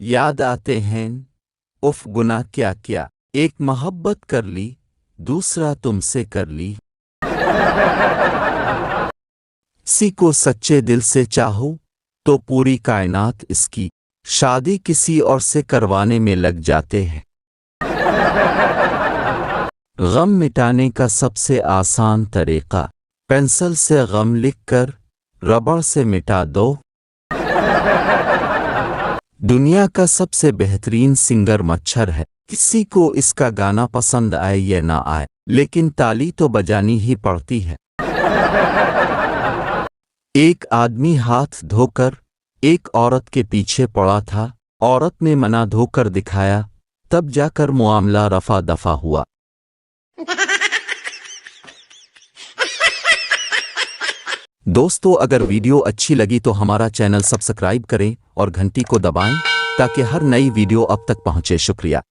याद आते हैं। उफ गुनाह क्या क्या। एक मोहब्बत कर ली, दूसरा तुमसे कर ली। किसी को सच्चे दिल से चाहो तो पूरी कायनात इसकी शादी किसी और से करवाने में लग जाते हैं। गम मिटाने का सबसे आसान तरीका, पेंसिल से गम लिखकर रबड़ से मिटा दो। दुनिया का सबसे बेहतरीन सिंगर मच्छर है। किसी को इसका गाना पसंद आए या ना आए, लेकिन ताली तो बजानी ही पड़ती है। एक आदमी हाथ धोकर एक औरत के पीछे पड़ा था। औरत ने मना धोकर दिखाया, तब जाकर मामला रफा दफा हुआ। दोस्तों, अगर वीडियो अच्छी लगी तो हमारा चैनल सब्सक्राइब करें और घंटी को दबाएं ताकि हर नई वीडियो अब तक पहुंचे। शुक्रिया।